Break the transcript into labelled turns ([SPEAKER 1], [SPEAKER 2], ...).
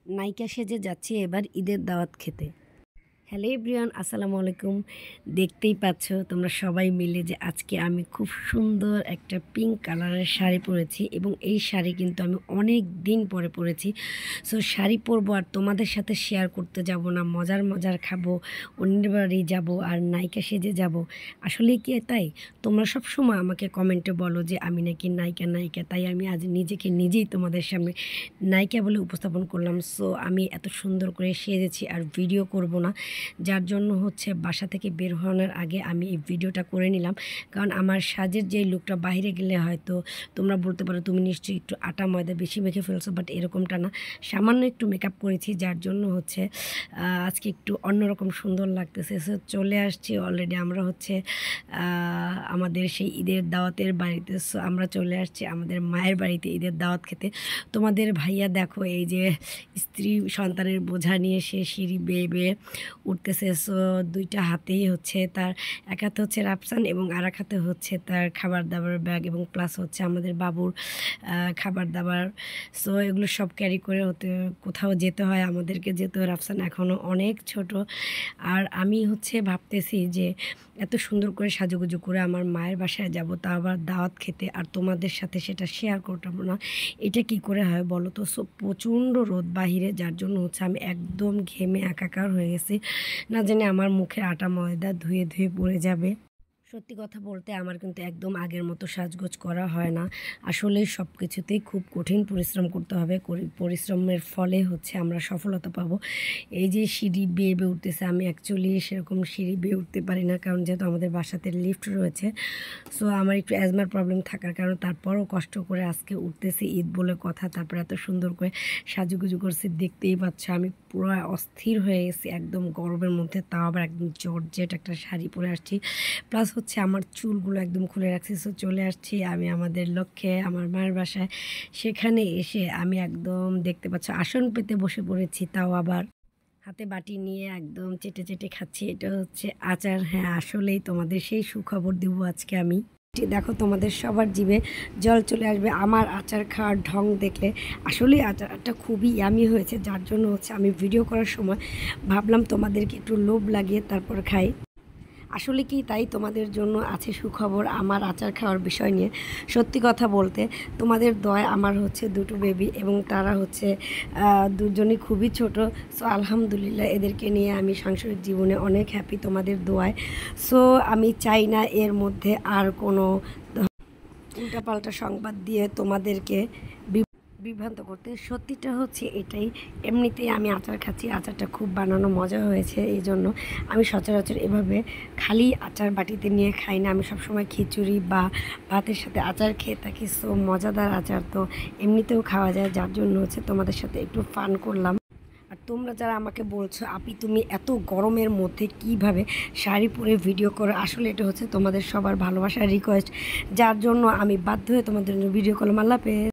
[SPEAKER 1] নায়িকা সেজে যাচ্ছি এবার ঈদের দাওয়াত খেতে। হ্যালো এভরিওয়ান, আসসালামু আলাইকুম। দেখতেই পাচ্ছ তোমরা সবাই মিলে যে আজকে আমি খুব সুন্দর একটা পিঙ্ক কালারের শাড়ি পরেছি এবং এই শাড়ি কিন্তু আমি অনেক দিন পরে পরেছি। সো শাড়ি পরবো আর তোমাদের সাথে শেয়ার করতে যাব না, মজার মজার খাবো, অন্যের বাড়ি যাবো আর নায়িকা সেজে যাব। আসলেই কি তাই? তোমরা সব সময় আমাকে কমেন্টে বলো যে আমি নাকি নায়িকা নায়িকা, তাই আমি আজ নিজেকে নিজেই তোমাদের সামনে নায়িকা বলে উপস্থাপন করলাম। সো আমি এত সুন্দর করে সেজেছি আর ভিডিও করব না, যার জন্য হচ্ছে বাসা থেকে বের হওয়ার আগে আমি এই ভিডিওটা করে নিলাম। কারণ আমার সাজের যে লুকটা বাইরে গেলে হয়তো তোমরা বলতে পারো তুমি নিশ্চয়ই একটু আটা ময়দা বেশি মেখে ফেলছো, বাট এরকমটা না, সামান্য একটু মেকআপ করেছি, যার জন্য হচ্ছে আজকে একটু অন্যরকম সুন্দর লাগতেছে। সো চলে আসছি অলরেডি আমরা হচ্ছে আমাদের সেই ঈদের দাওয়াতের বাড়িতে। সো আমরা চলে আসছি আমাদের মায়ের বাড়িতে ঈদের দাওয়াত খেতে। তোমাদের ভাইয়া দেখো এই যে স্ত্রী সন্তানের বোঝা নিয়ে সে সিঁড়ি বেয়ে বেয়ে উঠতেছে। সো দুইটা হাতেই হচ্ছে তার, এক হাতে হচ্ছে রাফসান এবং আর এক হাতে হচ্ছে তার খাবার দাবার ব্যাগ এবং প্লাস হচ্ছে আমাদের বাবুর খাবার দাবার। সো এগুলো সব ক্যারি করে হতে কোথাও যেতে হয় আমাদেরকে, যেতে হয়। রাফসান এখনও অনেক ছোট আর আমি হচ্ছে ভাবতেছি যে এত সুন্দর করে সাজুগুজু করে আমার মায়ের বাসায় যাব, তা আবার দাওয়াত খেতে, আর তোমাদের সাথে সেটা শেয়ার করতাম না। এটা কি করে হয় বলো তো? সো প্রচণ্ড রোদ বাহিরে, যার জন্য হচ্ছে আমি একদম ঘেমে একাকার হয়ে গেছি, না জানি আমার মুখে আটা ময়দা ধুয়ে ধুয়ে পড়ে যাবে। সত্যি কথা বলতে আমার কিন্তু একদম আগের মতো সাজগোজ করা হয় না। আসলে সব কিছুতেই খুব কঠিন পরিশ্রম করতে হবে, পরিশ্রমের ফলে হচ্ছে আমরা সফলতা পাবো। এই যে সিঁড়ি বেয়ে বেয়ে উঠতেছে, আমি অ্যাকচুয়ালি সেরকম সিঁড়ি বেয়ে উঠতে পারি না, কারণ যেহেতু আমাদের বাসাতে লিফট রয়েছে। সো আমার একটু অ্যাজমার প্রবলেম থাকার কারণে তারপরও কষ্ট করে আজকে উঠতেছি, ঈদ বলে কথা। তারপরে এত সুন্দর করে সাজুগুজু করছি, দেখতেই পাচ্ছ আমি পুরো অস্থির হয়ে গেছি একদম গরমের মধ্যে, তাও আবার একদম জর্জেট একটা শাড়ি পরে আসছি, প্লাস হচ্ছে আমার চুলগুলো একদম খুলে রাখছি। সো চলে আসছি আমি আমাদের লক্ষ্যে, আমার মায়ের বাসায়। সেখানে এসে আমি একদম দেখতে পাচ্ছ আসন পেতে বসে পড়েছি, তাও আবার হাতে বাটি নিয়ে একদম চেটে চেটে খাচ্ছি। এটা হচ্ছে আচার। হ্যাঁ, আসলেই তোমাদের সেই সুখবর দেবো আজকে আমি। দেখো তোমাদের সবার জিভে জল চলে আসবে আমার আচার খাওয়ার ঢং দেখলে। আসলেই আচারটা খুবই ইয়ামি হয়েছে, যার জন্য হচ্ছে আমি ভিডিও করার সময় ভাবলাম তোমাদেরকে একটু লোভ লাগিয়ে তারপর খাই। আসলে কি তাই, তোমাদের জন্য আছে সুখবর আমার আচার খাওয়ার বিষয় নিয়ে। সত্যি কথা বলতে তোমাদের দয় আমার হচ্ছে দুটো বেবি এবং তারা হচ্ছে দুজনই খুবই ছোট। সো আলহামদুলিল্লাহ এদেরকে নিয়ে আমি সাংসারিক জীবনে অনেক হ্যাপি তোমাদের দোয়ায়। সো আমি চাই না এর মধ্যে আর কোনো উল্টাপাল্টা সংবাদ দিয়ে তোমাদেরকে বিভ্রান্ত করতে। সত্যিটা হচ্ছে এটাই, এমনিতেই আমি আচার খাচ্ছি, আচারটা খুব বানানো মজা হয়েছে, এই জন্য আমি সচরাচর এভাবে খালি আচার বাটিতে নিয়ে খাই না। আমি সবসময় খিচুড়ি বা ভাতের সাথে আচার খেয়ে থাকি। সো মজাদার আচার তো এমনিতেও খাওয়া যায়, যার জন্য হচ্ছে তোমাদের সাথে একটু ফান করলাম। আর তোমরা যারা আমাকে বলছো আপি তুমি এত গরমের মধ্যে কিভাবে শাড়ি পরে ভিডিও করো, আসলে এটা হচ্ছে তোমাদের সবার ভালোবাসার রিকোয়েস্ট, যার জন্য আমি বাধ্য হয়ে তোমাদের জন্য ভিডিও করলাম। আল্লাহ হাফেজ।